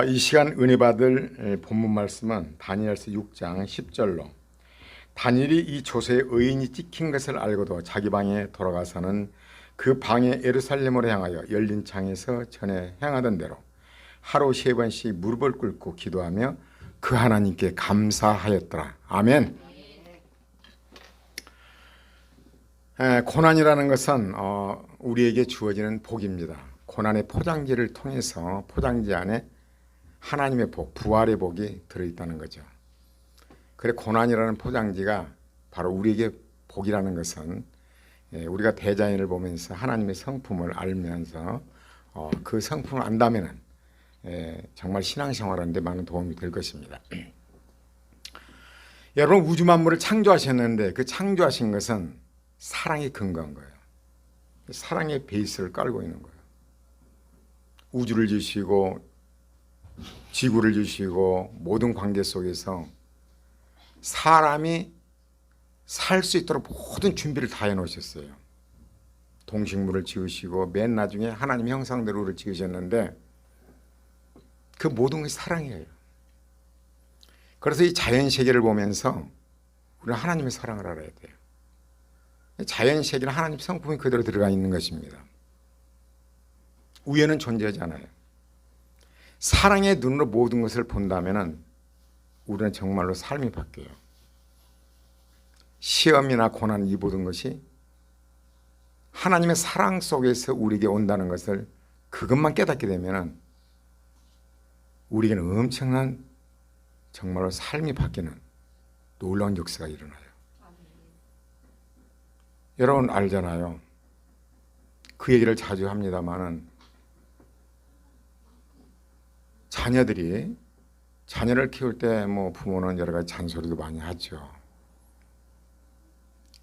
이 시간 은혜 받을 본문 말씀은 다니엘서 6장 10절로 다니엘이 이 조세의 의인이 찍힌 것을 알고도 자기 방에 돌아가서는 그 방에 예루살렘으로 향하여 열린 창에서 전에 행하던 대로 하루 3번씩 무릎을 꿇고 기도하며 그 하나님께 감사하였더라. 아멘. 고난이라는 것은 우리에게 주어지는 복입니다. 고난의 포장지를 통해서 포장지 안에 하나님의 복, 부활의 복이 들어있다는 거죠. 그래 고난이라는 포장지가 바로 우리에게 복이라는 것은 우리가 대자연을 보면서 하나님의 성품을 알면서 그 성품을 안다면 정말 신앙생활하는데 많은 도움이 될 것입니다. 여러분 우주 만물을 창조하셨는데 그 창조하신 것은 사랑에 근거한 거예요. 사랑의 베이스를 깔고 있는 거예요. 우주를 주시고 지구를 주시고 모든 관계 속에서 사람이 살 수 있도록 모든 준비를 다 해놓으셨어요. 동식물을 지으시고 맨 나중에 하나님 형상대로 우리를 지으셨는데 그 모든 것이 사랑이에요. 그래서 이 자연세계를 보면서 우리는 하나님의 사랑을 알아야 돼요. 자연세계는 하나님 성품이 그대로 들어가 있는 것입니다. 우연은 존재하지 않아요. 사랑의 눈으로 모든 것을 본다면 우리는 정말로 삶이 바뀌어요. 시험이나 고난 이 모든 것이 하나님의 사랑 속에서 우리에게 온다는 것을 그것만 깨닫게 되면 우리에게는 엄청난 정말로 삶이 바뀌는 놀라운 역사가 일어나요. 여러분 알잖아요. 그 얘기를 자주 합니다마는 자녀를 키울 때 부모는 여러 가지 잔소리도 많이 하죠.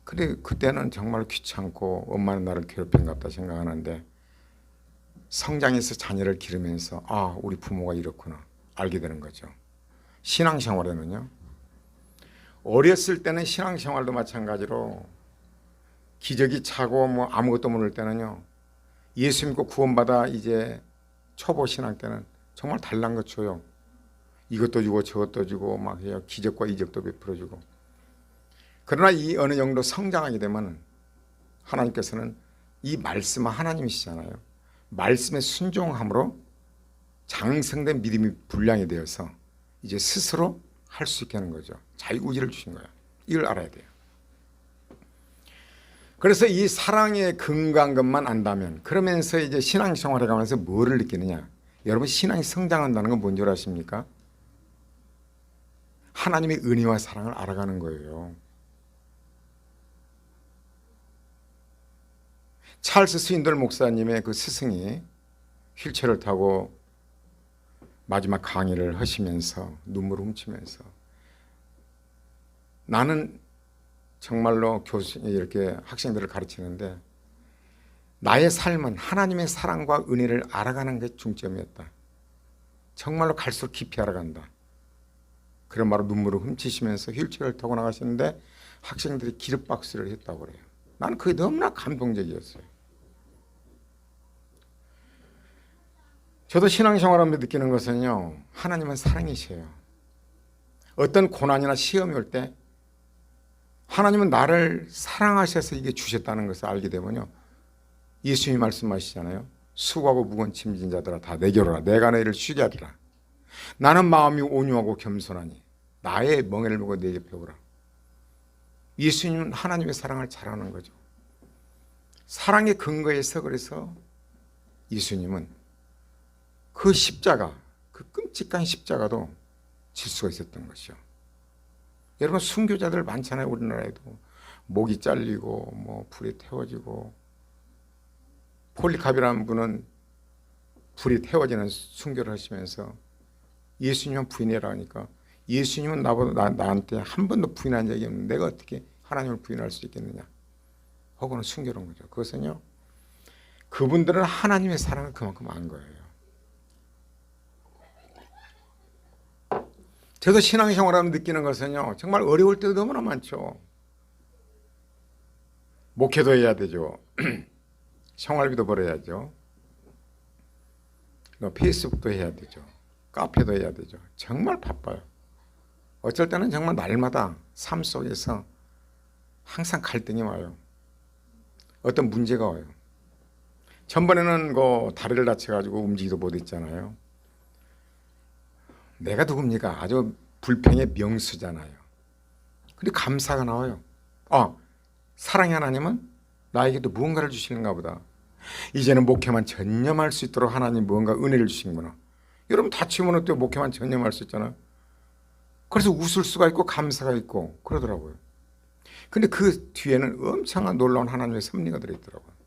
근데 그때는 정말 귀찮고 엄마는 나를 괴롭힌갑다 생각하는데 성장해서 자녀를 기르면서 우리 부모가 이렇구나 알게 되는 거죠. 신앙생활에는요. 어렸을 때는 신앙생활도 마찬가지로 기저귀 차고 아무것도 모를 때는요. 예수 믿고 구원받아 이제 초보 신앙 때는 정말 달란 것 줘요. 이것도 주고 저것도 주고 막 해요. 기적과 이적도 베풀어주고. 그러나 이 어느 정도 성장하게 되면 하나님께서는 이 말씀은 하나님이시잖아요. 말씀에 순종함으로 장성된 믿음이 분량이 되어서 이제 스스로 할 수 있게 하는 거죠. 자유의지를 주신 거예요. 이걸 알아야 돼요. 그래서 이 사랑의 근거한 것만 안다면 그러면서 이제 신앙생활에 가면서 뭐를 느끼느냐. 여러분 신앙이 성장한다는 건 뭔 줄 아십니까? 하나님의 은혜와 사랑을 알아가는 거예요. 찰스 스윈들 목사님의 그 스승이 휠체어를 타고 마지막 강의를 하시면서 눈물을 훔치면서 나는 정말로 이렇게 학생들을 가르치는데 나의 삶은 하나님의 사랑과 은혜를 알아가는 게 중점이었다. 정말로 갈수록 깊이 알아간다. 그런 말로 눈물을 훔치시면서 휠체어를 타고 나가시는데 학생들이 기립박수를 했다고 그래요. 나는 그게 너무나 감동적이었어요. 저도 신앙생활하면서 느끼는 것은요. 하나님은 사랑이세요. 어떤 고난이나 시험이 올 때 하나님은 나를 사랑하셔서 이게 주셨다는 것을 알게 되면요. 예수님이 말씀하시잖아요. 수고하고 무거운 짐진 자들아 다 내게로 오라. 내가 너희를 쉬게 하리라. 나는 마음이 온유하고 겸손하니 나의 멍에를 메고 내게 배우라. 예수님은 하나님의 사랑을 잘 아는 거죠. 사랑의 근거에서 그래서 예수님은 그 십자가, 그 끔찍한 십자가도 질 수가 있었던 것이죠. 여러분 순교자들 많잖아요. 우리나라에도 목이 잘리고 불에 태워지고 폴리캅이라는 분은 불이 태워지는 순교를 하시면서 예수님은 부인해라 하니까 예수님은 나한테 한 번도 부인한 적이 없는데 내가 어떻게 하나님을 부인할 수 있겠느냐. 혹은 순교한 거죠. 그것은요. 그분들은 하나님의 사랑을 그만큼 안 거예요. 저도 신앙생활하면 느끼는 것은요. 정말 어려울 때도 너무나 많죠. 목회도 해야 되죠. 생활비도 벌어야죠. 페이스북도 해야 되죠. 카페도 해야 되죠. 정말 바빠요. 어쩔 때는 정말 날마다 삶 속에서 항상 갈등이 와요. 어떤 문제가 와요. 전번에는 다리를 다쳐가지고 움직이도 못했잖아요. 내가 누굽니까? 아주 불평의 명수잖아요. 근데 감사가 나와요. 사랑의 하나님은 나에게도 무언가를 주시는가 보다. 이제는 목회만 전념할 수 있도록 하나님 무언가 은혜를 주시는구나. 여러분 다치면 어때요? 목회만 전념할 수 있잖아요. 그래서 웃을 수가 있고 감사가 있고 그러더라고요. 근데 그 뒤에는 엄청난 놀라운 하나님의 섭리가 들어있더라고요.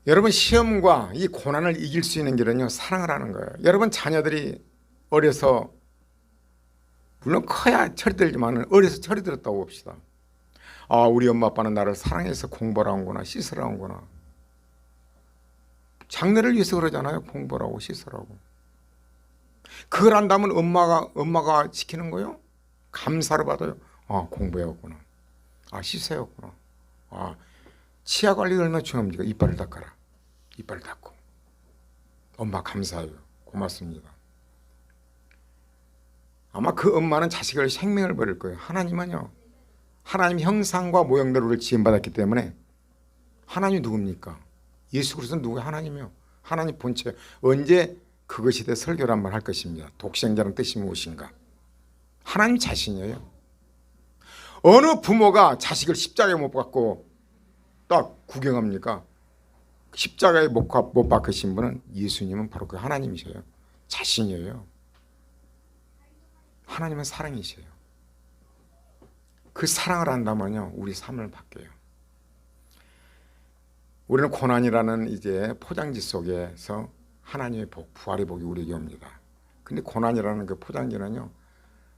여러분 시험과 이 고난을 이길 수 있는 길은요, 사랑을 하는 거예요. 여러분 자녀들이 어려서, 물론 커야 철이 들지만 어려서 철이 들었다고 봅시다. 우리 엄마 아빠는 나를 사랑해서 공부를 하는구나, 씻으라 하는구나. 장래를 위해서 그러잖아요. 공부를 하고 씻으라고. 그걸 한다면 엄마가 지키는 거요? 감사를 받아요. 공부해왔구나. 씻어야구나. 치아 관리 얼마나 중요합니까? 이빨을 닦아라. 이빨을 닦고. 엄마 감사해요. 고맙습니다. 아마 그 엄마는 자식을 생명을 버릴 거예요. 하나님은요, 하나님 형상과 모형대로 우리를 지음받았기 때문에. 하나님이 누굽니까? 예수 그리스도는 누구예요? 하나님이요. 하나님 본체. 언제 그것에 대해 설교를 한번 할 것입니다. 독생자는 뜻이 무엇인가? 하나님 자신이에요. 어느 부모가 자식을 십자가에 못 박고 딱 구경합니까? 십자가에 못 박으신 분은 예수님은 바로 그 하나님이셔요. 자신이에요. 하나님은 사랑이셔요. 그 사랑을 한다면요, 우리 삶을 바뀌어요. 우리는 고난이라는 이제 포장지 속에서 하나님의 복, 부활의 복이 우리에게 옵니다. 근데 고난이라는 그 포장지는요,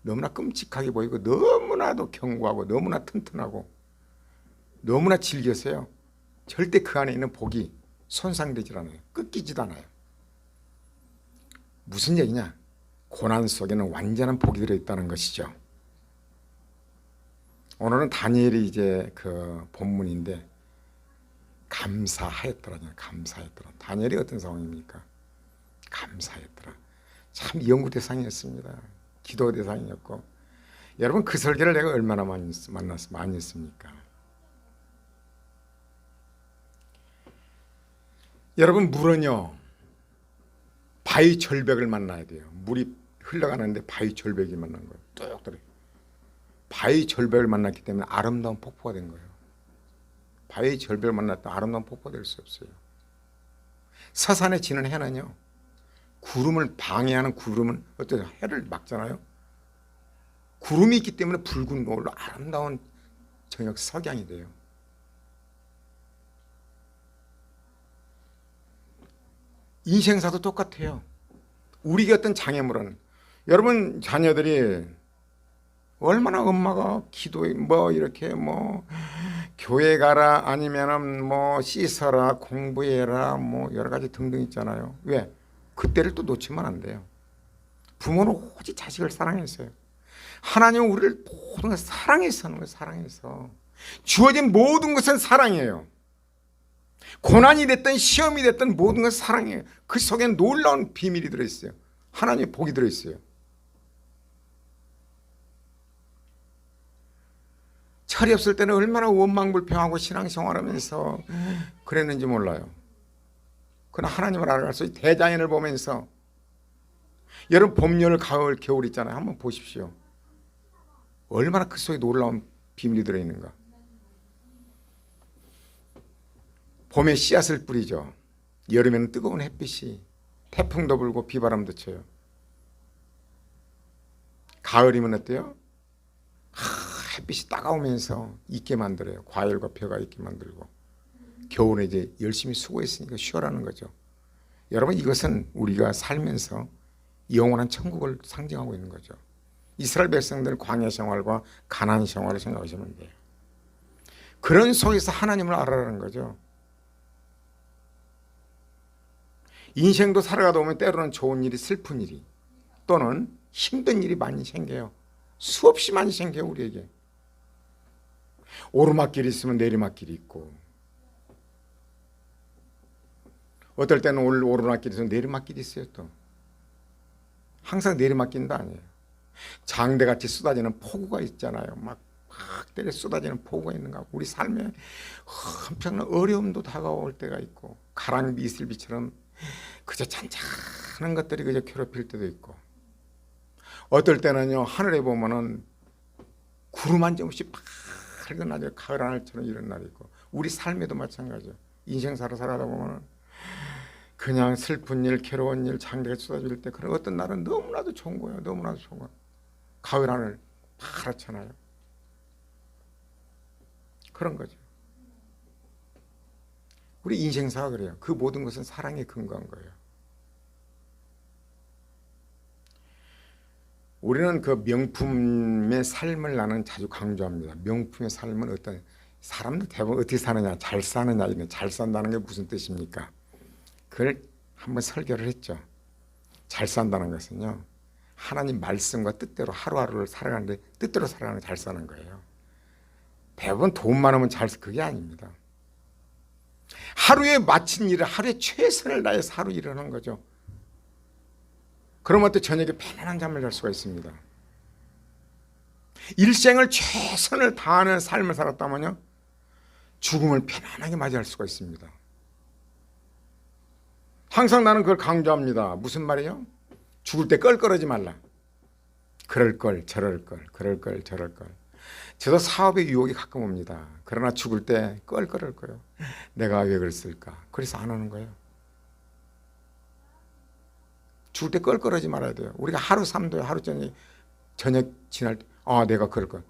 너무나 끔찍하게 보이고 너무나도 견고하고 너무나 튼튼하고 너무나 질겨서요, 절대 그 안에 있는 복이 손상되질 않아요. 꺾이지도 않아요. 무슨 얘기냐? 고난 속에는 완전한 복이 들어있다는 것이죠. 오늘은 다니엘이 이제 그 본문인데, 감사하였더라냐. 감사했더라. 다니엘이 어떤 상황입니까? 감사했더라. 참 연구 대상이었습니다. 기도 대상이었고. 여러분 그 설교를 내가 얼마나 많이 했습니까? 여러분 물은요, 바위 절벽을 만나야 돼요. 물이 흘러가는데 바위 절벽이 만난 거예요. 뚝 떨어져. 바위 절벽을 만났기 때문에 아름다운 폭포가 된 거예요. 바위 절벽을 만났다 아름다운 폭포가 될 수 없어요. 서산에 지는 해는요, 구름을 방해하는 구름은 어때요? 해를 막잖아요. 구름이 있기 때문에 붉은 노을로 아름다운 저녁 석양이 돼요. 인생사도 똑같아요. 우리가 어떤 장애물은, 여러분 자녀들이 얼마나 엄마가 기도에 이렇게 교회 가라, 아니면은 씻어라, 공부해라, 여러 가지 등등 있잖아요. 왜? 그때를 또 놓치면 안 돼요. 부모는 오직 자식을 사랑했어요. 하나님은 우리를 모든 걸 사랑해서 하는 거예요. 사랑해서. 주어진 모든 것은 사랑이에요. 고난이 됐든 시험이 됐든 모든 건 사랑이에요. 그 속에 놀라운 비밀이 들어있어요. 하나님의 복이 들어있어요. 철이 없을 때는 얼마나 원망불평하고 신앙생활하면서 그랬는지 몰라요. 그러나 하나님을 알아가서 대자연을 보면서, 여러분 봄, 여름, 가을, 겨울 있잖아요. 한번 보십시오. 얼마나 그 속에 놀라운 비밀이 들어있는가. 봄에 씨앗을 뿌리죠. 여름에는 뜨거운 햇빛이, 태풍도 불고 비바람도 쳐요. 가을이면 어때요? 햇빛이 따가우면서 있게 만들어요. 과일과 벼가 있게 만들고. 겨울에 이제 열심히 수고했으니까 쉬어라는 거죠. 여러분 이것은 우리가 살면서 영원한 천국을 상징하고 있는 거죠. 이스라엘 백성들은 광야 생활과 가나안 생활을 생각하시면 돼요. 그런 속에서 하나님을 알아라는 거죠. 인생도 살아가다 보면 때로는 좋은 일이, 슬픈 일이, 또는 힘든 일이 많이 생겨요. 수없이 많이 생겨요. 우리에게 오르막길이 있으면 내리막길이 있고, 어떨 때는 오르막길에서 내리막길이 있어요. 또 항상 내리막길도 아니에요. 장대같이 쏟아지는 폭우가 있잖아요. 막 때려 쏟아지는 폭우가 있는 거. 우리 삶에 엄청난 어려움도 다가올 때가 있고, 가랑비 이슬비처럼 그저 잔잔한 것들이 그저 괴롭힐 때도 있고, 어떨 때는요 하늘에 보면은 구름 한 점 없이 밝은 날이, 가을 하늘처럼 이런 날이 있고, 우리 삶에도 마찬가지예요. 인생 살아가다 보면은 그냥 슬픈 일, 괴로운 일, 장대가 쏟아질 때, 그런 어떤 날은 너무나도 좋은 거예요. 너무나도 좋은 거예요. 가을 하늘 파랗잖아요. 그런 거죠. 우리 인생사가 그래요. 그 모든 것은 사랑에 근거한 거예요. 우리는 그 명품의 삶을 나는 자주 강조합니다. 명품의 삶은 어떤, 사람들 대부분 어떻게 사느냐, 잘 사느냐, 잘 산다는 게 무슨 뜻입니까? 그걸 한번 설교를 했죠. 잘 산다는 것은요, 하나님 말씀과 뜻대로 하루하루를 살아가는데, 뜻대로 살아가는 잘 사는 거예요. 대부분 돈 많으면 잘, 그게 아닙니다. 하루에 마친 일을 하루에 최선을 다해서 하루 일을 하는 거죠. 그러면 또 저녁에 편안한 잠을 잘 수가 있습니다. 일생을 최선을 다하는 삶을 살았다면요, 죽음을 편안하게 맞이할 수가 있습니다. 항상 나는 그걸 강조합니다. 무슨 말이에요? 죽을 때 껄끄러지 말라. 그럴 걸, 저럴 걸, 그럴 걸, 저럴 걸. 저도 사업의 유혹이 가끔 옵니다. 그러나 죽을 때 껄끄러울 거예요. 내가 왜 그랬을까? 그래서 안 하는 거예요. 죽을 때 껄끄러지 말아야 돼요. 우리가 하루 삶도 하루 저녁 지날 때, 내가 그럴 걸.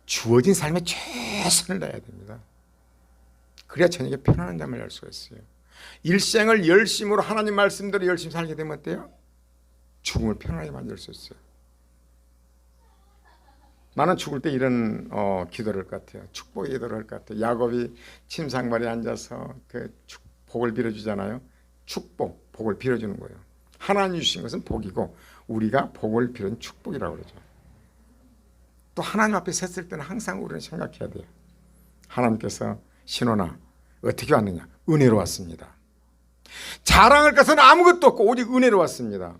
주어진 삶에 최선을 다해야 됩니다. 그래야 저녁에 편안한 잠을 잘 수가 있어요. 일생을 열심으로 하나님 말씀대로 열심히 살게 되면 어때요? 죽음을 편안하게 만들 수 있어요. 나는 죽을 때 이런 기도를 할 것 같아요. 축복의 기도를 할 것 같아요. 야곱이 침상발에 앉아서 그 복을 빌어주잖아요. 축복, 복을 빌어주는 거예요. 하나님 주신 것은 복이고, 우리가 복을 빌은 축복이라고 그러죠. 또 하나님 앞에 섰을 때는 항상 우리는 생각해야 돼요. 하나님께서 신호나 어떻게 왔느냐? 은혜로 왔습니다. 자랑할 것은 아무것도 없고 오직 은혜로 왔습니다.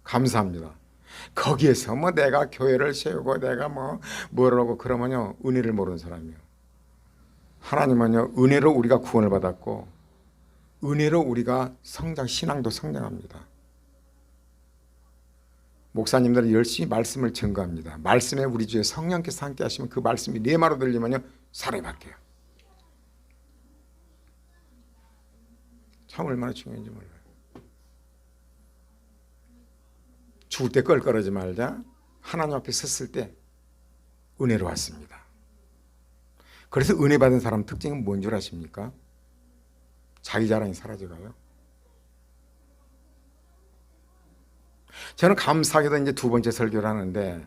감사합니다. 거기에서 뭐 내가 교회를 세우고 내가 뭐라고 그러면요, 은혜를 모르는 사람이에요. 하나님은요, 은혜로 우리가 구원을 받았고, 은혜로 우리가 신앙도 성장합니다. 목사님들은 열심히 말씀을 증거합니다. 말씀에 우리 주에 성령께서 함께 하시면 그 말씀이 레마로 들리면요, 사람이 바뀌어요. 참 얼마나 중요한지 몰라요. 죽을 때 껄끄러지 말자. 하나님 앞에 섰을 때 은혜로 왔습니다. 그래서 은혜 받은 사람 특징은 뭔 줄 아십니까? 자기 자랑이 사라져가요. 저는 감사하게도 이제 두 번째 설교를 하는데,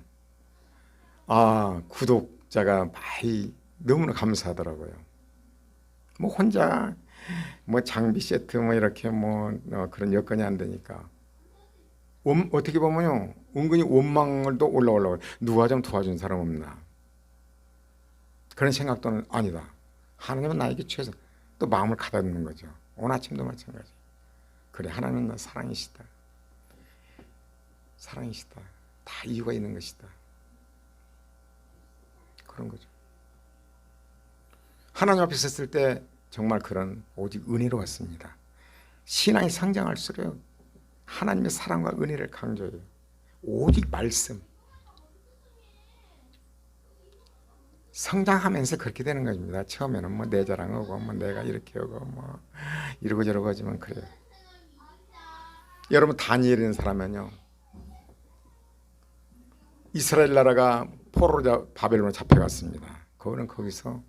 구독자가 많이 너무나 감사하더라고요. 혼자 장비 세트 이렇게 그런 여건이 안 되니까 어떻게 보면요, 은근히 원망을도 올라오려고, 누가 좀 도와준 사람 없나, 그런 생각도는 아니다. 하나님은 나에게 최선, 또 마음을 가다듬는 거죠. 오늘 아침도 마찬가지. 그래, 하나님은 나 사랑이시다. 사랑이시다. 다 이유가 있는 것이다. 그런 거죠. 하나님 앞에 섰을 때 정말 그런 오직 은혜로 왔습니다. 신앙이 성장할수록 하나님의 사랑과 은혜를 강조해요. 오직 말씀. 성장하면서 그렇게 되는 겁니다. 처음에는 내 자랑하고 내가 이렇게 하고 이러고 저러고 하지만 그래요. 여러분, 다니엘이라는 사람은요, 이스라엘 나라가 포로로 바벨론으로 잡혀갔습니다. 거기서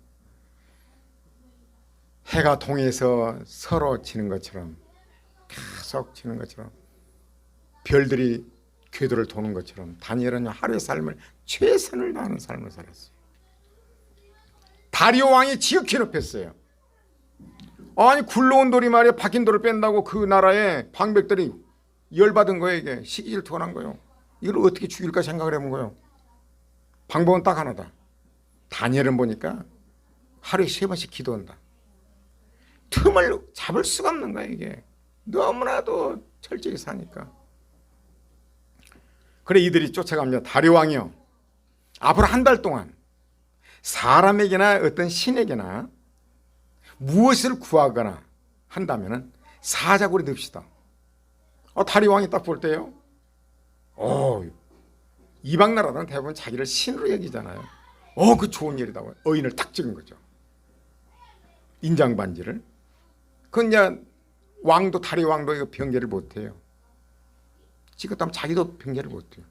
해가 동해에서 서로 지는 것처럼, 계속 지는 것처럼, 별들이 궤도를 도는 것처럼 다니엘은 하루의 삶을 최선을 다하는 삶을 살았어요. 다리오 왕이 지극히 높였어요. 아니, 굴러온 돌이 말이야, 박힌 돌을 뺀다고 그 나라의 방백들이 열받은 거예요. 이게 시기 질투가 난 거예요. 이걸 어떻게 죽일까 생각을 해본 거예요. 방법은 딱 하나다. 다니엘은 보니까 하루에 3번씩 기도한다. 틈 흠을 잡을 수가 없는 거야. 이게 너무나도 철저히 사니까. 그래 이들이 쫓아갑니다. 다리왕이요, 앞으로 한 달 동안 사람에게나 어떤 신에게나 무엇을 구하거나 한다면 사자굴에 넣읍시다. 다리왕이 딱 볼 때요, 이방 나라는 대부분 자기를 신으로 여기잖아요. 그 좋은 일이다고 어인을 딱 찍은 거죠. 인장 반지를. 그건 이제 왕도, 다리왕도 이거 변개를 못해요. 찍었다면 자기도 변개를 못해요.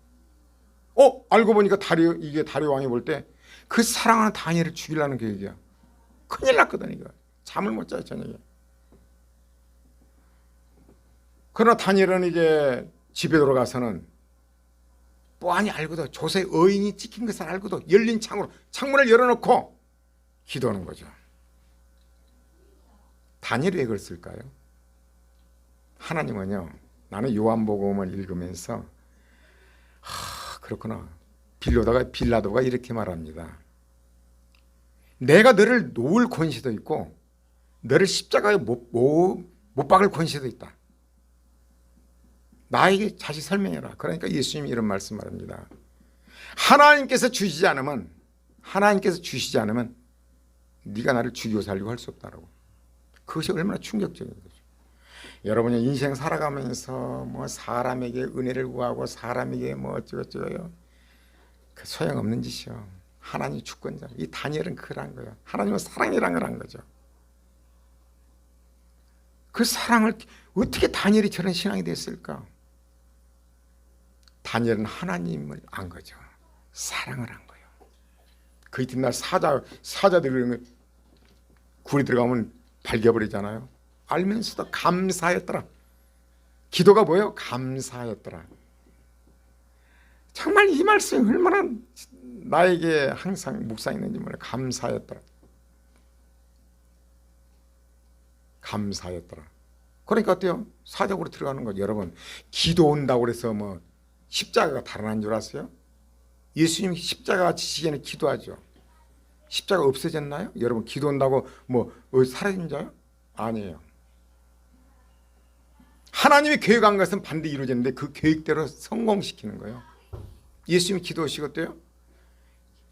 알고 보니까 이게 다리왕이 볼 때 그 사랑하는 다니엘을 죽이려는 계획이야. 큰일 났거든. 이거 잠을 못 자요 저녁에. 그러나 다니엘은 이제 집에 돌아가서는 뻔히 알고도, 조세 어인이 찍힌 것을 알고도 열린 창문을 열어놓고 기도하는 거죠. 다니엘이 왜 그랬을까요? 하나님은요, 나는 요한복음을 읽으면서 그렇구나, 빌라도가 이렇게 말합니다. 내가 너를 놓을 권세도 있고 너를 십자가에 못 박을 권세도 있다. 나에게 다시 설명해라. 그러니까 예수님이 이런 말씀을 합니다. 하나님께서 주시지 않으면 네가 나를 죽이고 살리고 할 수 없다라고. 그것이 얼마나 충격적인 거죠. 여러분이 인생 살아가면서 뭐 사람에게 은혜를 구하고 사람에게 뭐 어쩌고저쩌고요, 그 소용없는 짓이요. 하나님 주권자. 이 다니엘은 그런 거예요. 하나님은 사랑이란 걸 한 거죠. 그 사랑을 어떻게 다니엘이 저런 신앙이 됐을까? 다니엘은 하나님을 안 거죠. 사랑을 한 거예요. 그 이튿날 사자들이 굴에 들어가면 발겨버리잖아요. 알면서도 감사했더라. 기도가 뭐예요? 감사였더라. 정말 이 말씀이 얼마나 나에게 항상 묵상했는지 몰라요. 감사였더라. 감사였더라. 그러니까 어때요? 사자굴에 들어가는 거죠. 여러분, 기도 온다고 그래서 뭐 십자가가 달아난 줄 아세요? 예수님이 십자가 지시기에는 기도하죠. 십자가 없어졌나요? 여러분, 기도 온다고 뭐 사라진 자요? 아니에요. 하나님이 계획한 것은 반드시 이루어졌는데 그 계획대로 성공시키는 거예요. 예수님이 기도하시고 어때요?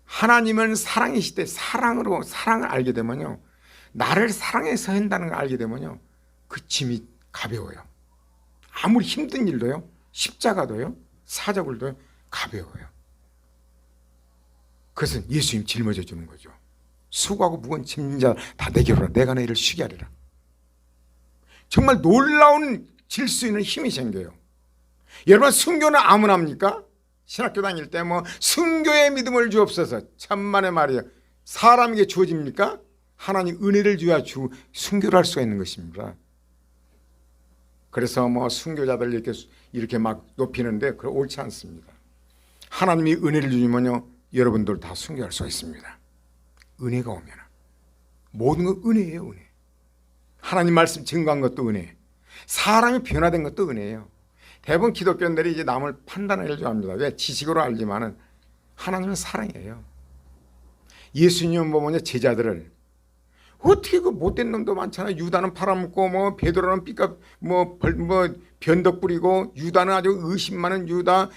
하나님은 사랑이시되 사랑을 알게 되면요, 나를 사랑해서 한다는 걸 알게 되면요, 그 짐이 가벼워요. 아무리 힘든 일도요, 십자가도요, 사자굴도요, 가벼워요. 그것은 예수님 짊어져 주는 거죠. 수고하고 무거운 짐진 자 다 내게로 오라. 내가 너희를 쉬게 하리라. 정말 놀라운 질 수 있는 힘이 생겨요. 여러분, 순교는 아무나 합니까? 신학교 다닐 때 뭐 순교의 믿음을 주옵소서, 천만의 말이에요. 사람에게 주어집니까? 하나님 은혜를 주어야 순교를 할 수가 있는 것입니다. 그래서 뭐 순교자들 이렇게 막 높이는데 그거 옳지 않습니다. 하나님이 은혜를 주시면요, 여러분들 다 순교할 수가 있습니다. 은혜가 오면 모든 건 은혜예요. 은혜. 하나님 말씀 증거한 것도 은혜, 사람이 변화된 것도 은혜예요. 대부분 기독교인들이 이제 남을 판단을 좋아합니다. 왜? 지식으로 알지만은 하나님은 사랑이에요. 예수님은 보면 제자들을 어떻게 그 못된 놈도 많잖아요. 유다는 팔아먹고 뭐 베드로는 삐까 뭐 변덕 부리고, 유다는 아주 의심 많은 유다,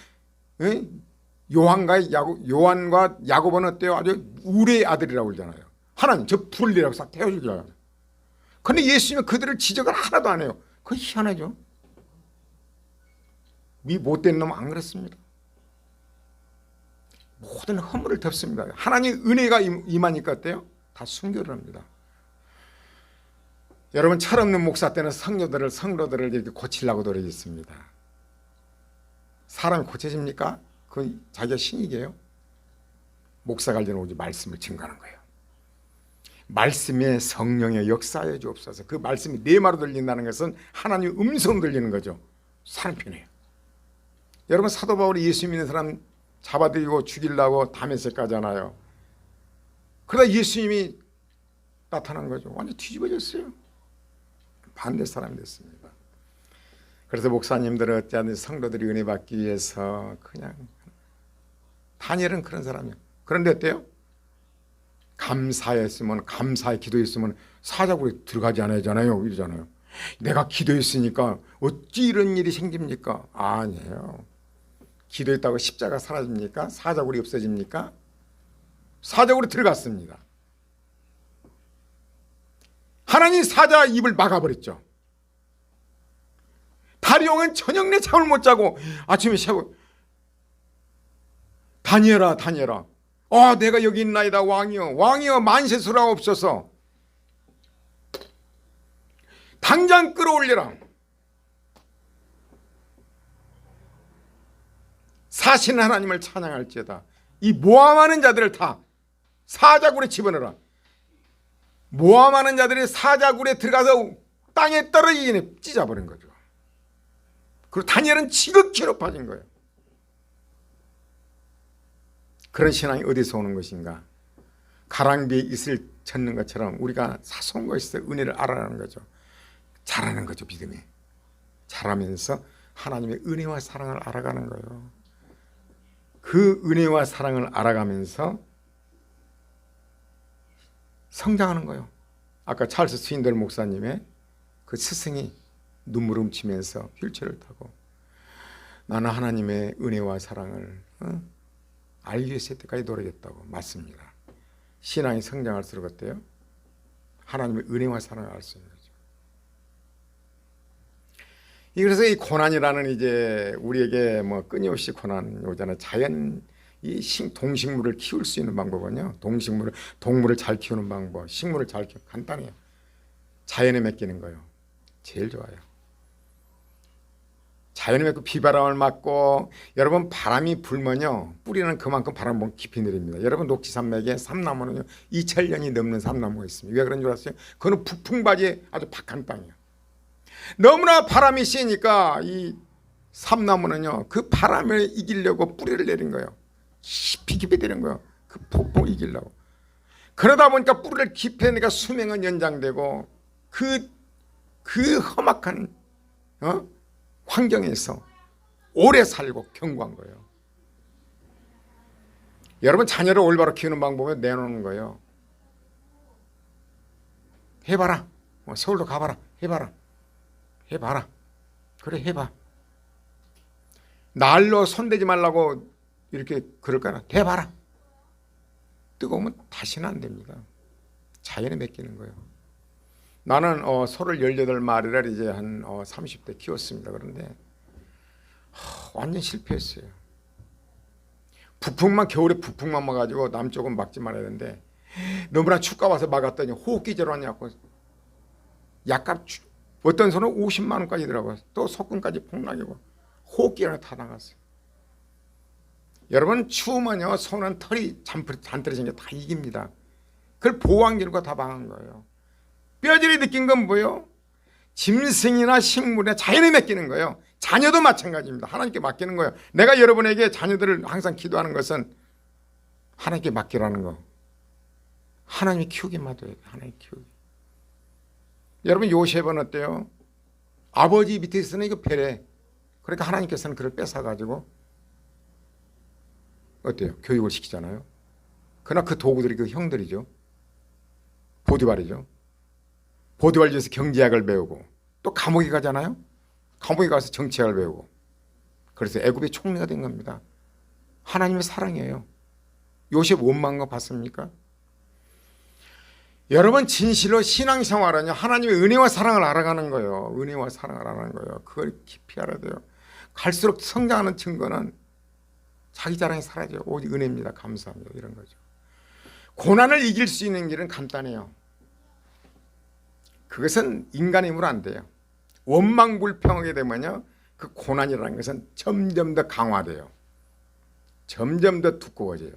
요한과 야고보는 어때요? 아주 우리의 아들이라고 그러잖아요. 하나님 저 불리라고 싹 태워주잖아요. 그런데 예수님은 그들을 지적을 하나도 안 해요. 그거 희한하죠. 이 못된 놈은 안 그렇습니다. 모든 허물을 덮습니다. 하나님 은혜가 임하니까 어때요? 다 순교를 합니다. 여러분, 철없는 목사 때는 성도들을 이렇게 고치려고 노력했습니다. 사람이 고쳐집니까? 그건 자기가 신이게요. 목사 관련 오직 말씀을 증거하는 거예요. 말씀의 성령의 역사에 주옵소서. 그 말씀이 내 말로 들린다는 것은 하나님의 음성 들리는 거죠. 사람 편해요. 여러분, 사도 바울이 예수 믿는 사람 잡아들이고 죽이려고 다메섹 가잖아요. 그러다 예수님이 나타난 거죠. 완전 뒤집어졌어요. 반대 사람이 됐습니다. 그래서 목사님들은 어찌하든 성도들이 은혜 받기 위해서 그냥, 다니엘은 그런 사람이에요. 그런데 어때요? 감사했으면, 감사의 기도했으면 사자굴에 들어가지 않아야잖아요. 이러잖아요. 내가 기도했으니까 어찌 이런 일이 생깁니까? 아니에요. 기도했다고 십자가 사라집니까? 사자굴이 없어집니까? 사자굴에 들어갔습니다. 하나님 사자 입을 막아버렸죠. 다리용은 저녁 내 잠을 못 자고 아침에 새고 다니엘아 다니엘아 내가 여기 있나이다. 왕이여 만세수라옵소서. 당장 끌어올려라. 사신 하나님을 찬양할지어다. 이 모함하는 자들을 다 사자굴에 집어넣어라. 모함하는 자들이 사자굴에 들어가서 땅에 떨어지기 전에 찢어버린 거죠. 그리고 다니엘은 지극히 높아진 거예요. 그런 신앙이 어디서 오는 것인가? 가랑비에 이슬 젓는 것처럼 우리가 사소한 것에서 은혜를 알아가는 거죠. 잘하는 거죠. 믿음이 잘하면서 하나님의 은혜와 사랑을 알아가는 거예요. 그 은혜와 사랑을 알아가면서 성장하는 거예요. 아까 찰스 스윈들 목사님의 그 스승이 눈물 훔치면서 휠체어를 타고 나는 하나님의 은혜와 사랑을 알기 위해서 때까지 노력했다고. 맞습니다. 신앙이 성장할수록 어때요? 하나님의 은혜와 사랑을 알 수 있는 거죠. 그래서 이 고난이라는 이제 우리에게 뭐 끊임없이 고난이 오잖아요. 자연 이 동식물을 키울 수 있는 방법은요. 동물을 잘 키우는 방법, 식물을 잘 키우는 간단해요. 자연에 맡기는 거예요. 제일 좋아요. 자연에 맡고 비바람을 맞고 여러분 바람이 불면요. 뿌리는 그만큼 바람 깊이 내립니다. 여러분 녹지산맥에 삼나무는요. 2000년이 넘는 삼나무가 있습니다. 왜 그런 줄 아세요? 그거는 북풍바지에 아주 박한 땅이에요. 너무나 바람이 세니까 이 삼나무는요. 그 바람을 이기려고 뿌리를 내린 거예요. 깊이 내린 거예요. 그 폭풍을 이기려고. 그러다 보니까 뿌리를 깊이 내니까 수명은 연장되고 그 험악한 환경에서 오래 살고 견고한 거예요. 여러분 자녀를 올바로 키우는 방법은 내놓는 거예요. 해봐라. 서울로 가봐라. 해봐라. 그래 해봐. 날로 손대지 말라고 이렇게 그럴까나? 해봐라. 뜨거우면 다시는 안 됩니다. 자연에 맡기는 거예요. 나는 소를 18마리를 이제 한 30대 키웠습니다. 그런데 완전 실패했어요. 겨울에 북풍만 막아가지고 남쪽은 막지 말아야 되는데 너무나 춥가 와서 막았더니 호흡기절 왔냐고. 약값 어떤 소는 50만 원까지더라고요. 또 속근까지 폭락이고 호흡기가 다 나갔어요. 여러분 추우면요 소는 털이 잔뜩해진 게 다 이깁니다. 그걸 보호한기로가 다 망한 거예요. 뼈저리 느낀 건 뭐예요? 짐승이나 식물에 자연에 맡기는 거예요. 자녀도 마찬가지입니다. 하나님께 맡기는 거예요. 내가 여러분에게 자녀들을 항상 기도하는 것은 하나님께 맡기라는 거. 하나님이 키우게 맡아야 돼. 하나님이 키우게. 여러분 요셉은 어때요? 아버지 밑에 있으는 이거 배래. 그러니까 하나님께서는 그걸 뺏어가지고 어때요? 교육을 시키잖아요. 그러나 그 도구들이 그 형들이죠. 보디발이죠. 보디발에서 경제학을 배우고 또 감옥에 가잖아요. 감옥에 가서 정치학을 배우고 그래서 애굽의 총리가 된 겁니다. 하나님의 사랑이에요. 요셉 원망한 거 봤습니까? 여러분 진실로 신앙생활은요 하나님의 은혜와 사랑을 알아가는 거예요. 은혜와 사랑을 알아가는 거예요. 그걸 깊이 알아야 돼요. 갈수록 성장하는 증거는 자기 자랑이 사라져요. 오직 은혜입니다. 감사합니다. 이런 거죠. 고난을 이길 수 있는 길은 간단해요. 그것은 인간의 힘으로 안 돼요. 원망불평하게 되면요 그 고난이라는 것은 점점 더 강화돼요. 점점 더 두꺼워져요.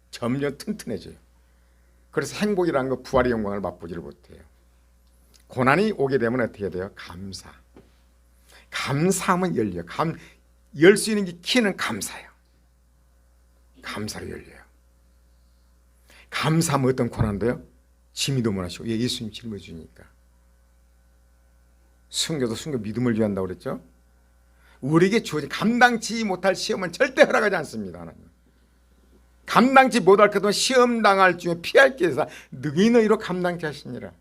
점점 튼튼해져요. 그래서 행복이라는 거 부활의 영광을 맛보지를 못해요. 고난이 오게 되면 어떻게 돼요? 감사하면 열려요. 열 수 있는 게 키는 감사예요. 감사로 열려요. 감사하면 어떤 고난도요? 짐이 너무나 쉬워. 예수님 짊어지니까. 순교도 순교 믿음을 위한다고 그랬죠. 우리에게 주어진 감당치 못할 시험은 절대 허락하지 않습니다. 하나님. 감당치 못할 것도 시험 당할 중에 피할 길에서 너희로 감당케 하시니라.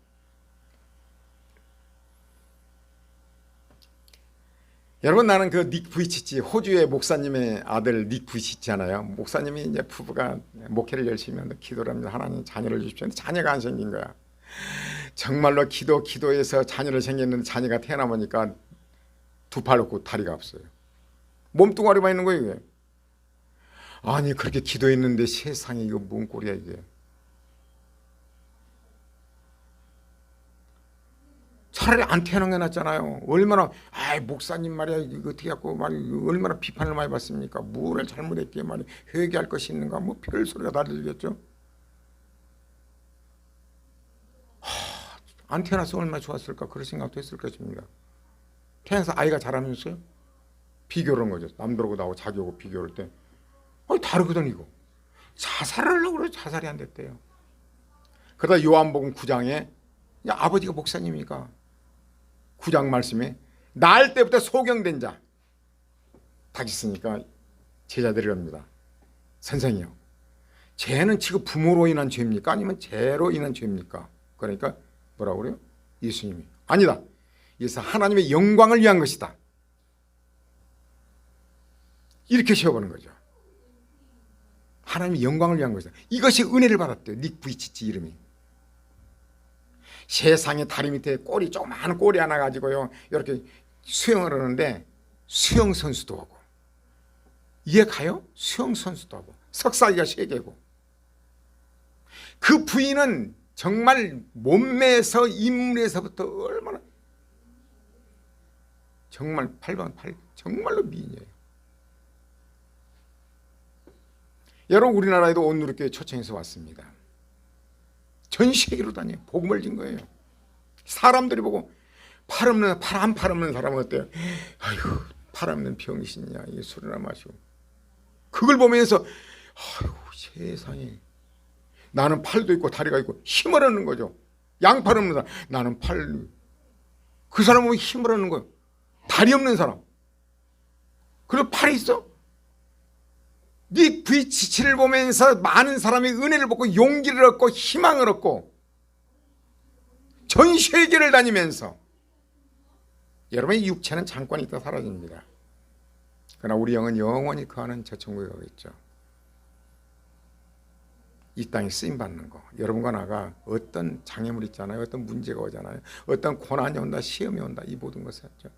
여러분, 나는 그 닉 부이치치, 호주의 목사님의 아들 닉 부이치치잖아요. 목사님이 이제 부부가 목회를 열심히 하는데 기도를 합니다. 하나님 자녀를 주십시오. 자녀가 안 생긴 거야. 정말로 기도해서 자녀를 생겼는데 자녀가 태어나보니까 두 팔 없고 다리가 없어요. 몸뚱아리만 있는 거예요, 이게. 아니, 그렇게 기도했는데 세상에 이거 뭔 꼴이야, 이게. 차라리 안 태어난 게 낫잖아요. 얼마나, 목사님 말이야, 이거 어떻게 갖고 얼마나 비판을 많이 받습니까? 뭐를 잘못했기에 말이야, 회개할 것이 있는가, 뭐 별 소리가 다 들리겠죠. 안 태어나서 얼마나 좋았을까, 그런 생각도 했을 것입니다. 태어나서 아이가 자라면서요, 비교를 한 거죠. 남들하고 나하고 자기하고 비교할 때, 다르거든, 이거. 자살을 하려고 그래, 자살이 안 됐대요. 그러다 요한복음 9장에, 아버지가 목사님이니까 9장 말씀에 날 때부터 소경된 자 딱 있으니까 제자들이 합니다. 선생이요, 죄는 지금 부모로 인한 죄입니까? 아니면 죄로 인한 죄입니까? 그러니까 뭐라고 그래요? 예수님이 아니다, 이것은 하나님의 영광을 위한 것이다, 이렇게 세워보는 거죠. 하나님의 영광을 위한 것이다. 이것이 은혜를 받았대요. 닉 부이치치 이름이. 세상에 다리 밑에 꼬리, 조그마한 꼬리 하나 가지고요, 이렇게 수영을 하는데 수영 선수도 하고, 이해 가요? 수영 선수도 하고, 석사기가 3개고, 그 부인은 정말 몸매에서 인물에서부터 얼마나 정말 8번 8, 정말로 미인이에요. 여러분, 우리나라에도 온누리교회 초청해서 왔습니다. 전 세계로 다녀요. 복음을 진 거예요. 사람들이 보고 팔 없는 사람은 어때요? 아이고, 팔 없는 병신이야, 이 술이나 마시고. 그걸 보면서 아이고, 세상에, 나는 팔도 있고 다리가 있고 힘을 얻는 거죠. 양팔 없는 사람, 나는 팔, 그 사람 보면 힘을 얻는 거예요. 다리 없는 사람, 그리고 팔이 있어. 네 부이치치를 보면서 많은 사람이 은혜를 받고 용기를 얻고 희망을 얻고 전 세계를 다니면서, 여러분의 육체는 잠깐 있다 사라집니다. 그러나 우리 영은 영원히 거하는 저 천국에 가겠죠. 이 땅에 쓰임받는 거, 여러분과 나가 어떤 장애물 있잖아요, 어떤 문제가 오잖아요, 어떤 고난이 온다, 시험이 온다, 이 모든 것을 했죠.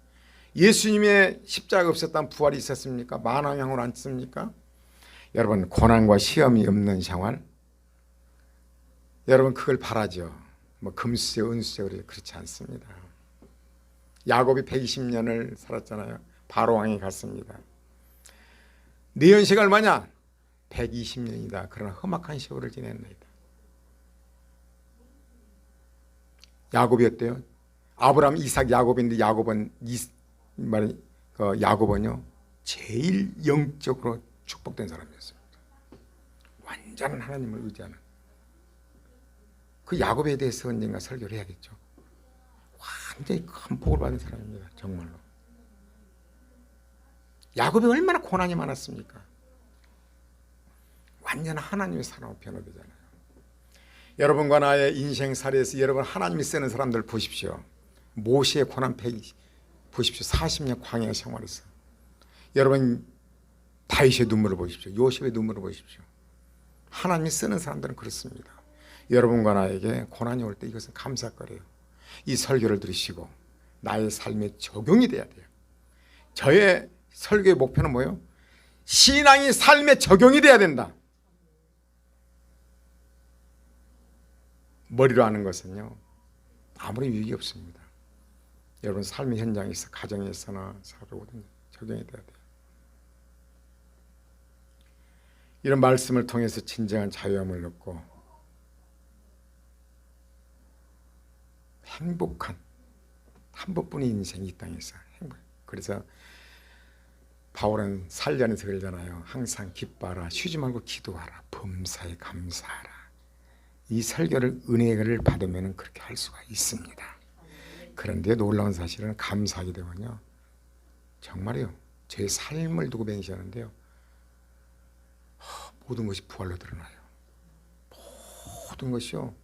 예수님의 십자가 없었다면 부활이 있었습니까? 만왕형으로 앉습니까? 여러분, 고난과 시험이 없는 생활, 여러분 그걸 바라죠. 뭐 금수저 은수저, 그렇지 않습니다. 야곱이 120년을 살았잖아요. 바로왕에 갔습니다. 네 연세가 얼마냐? 120년이다. 그러나 험악한 세월을 지냈나이다. 야곱이 어때요? 아브라함, 이삭, 야곱인데 야곱은요 제일 영적으로 축복된 사람이었어요. 완전한 하나님을 의지하는. 그 야곱에 대해서 언젠가 설교를 해야겠죠. 완전히 큰 복을 받은 사람입니다. 정말로. 야곱이 얼마나 고난이 많았습니까? 완전 하나님의 사랑으로 변화되잖아요. 여러분과 나의 인생살이에서 여러분 하나님이 쓰는 사람들 보십시오. 모세의 고난 120, 보십시오. 40년 광야 생활에서. 여러분 다윗의 눈물을 보십시오. 요셉의 눈물을 보십시오. 하나님이 쓰는 사람들은 그렇습니다. 여러분과 나에게 고난이 올 때 이것은 감사거리예요. 이 설교를 들으시고 나의 삶에 적용이 돼야 돼요. 저의 설교의 목표는 뭐예요? 신앙이 삶에 적용이 돼야 된다. 머리로 하는 것은요 아무리 유익이 없습니다. 여러분 삶의 현장에서, 가정에서나 살아오든 적용이 돼야 돼요. 이런 말씀을 통해서 진정한 자유함을 얻고 행복한 한 번뿐인 인생, 이 땅에서 행복. 그래서 바울은 살전에서 그러잖아요. 항상 기뻐하라, 쉬지 말고 기도하라, 범사에 감사하라. 이 설교를, 은혜를 받으면 그렇게 할 수가 있습니다. 그런데 놀라운 사실은 감사하게 되면요 정말요 제 삶을 두고 맹세하는데요 모든 것이 부활로 드러나요. 모든 것이요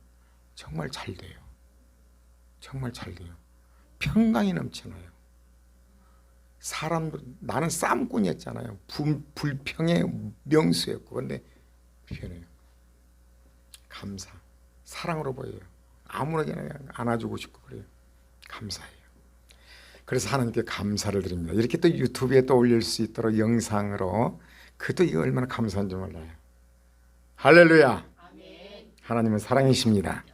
정말 잘 돼요. 정말 잘 돼요. 평강이 넘쳐나요. 사람들, 나는 싸움꾼이었잖아요. 불평의 명수였고, 근데 변해요. 감사, 사랑으로 보여요. 아무렇게나 그냥 안아주고 싶고 그래요. 감사해요. 그래서 하나님께 감사를 드립니다. 이렇게 또 유튜브에 또 올릴 수 있도록 영상으로, 그것도 이거 얼마나 감사한지 몰라요. 할렐루야. 하나님은 사랑이십니다.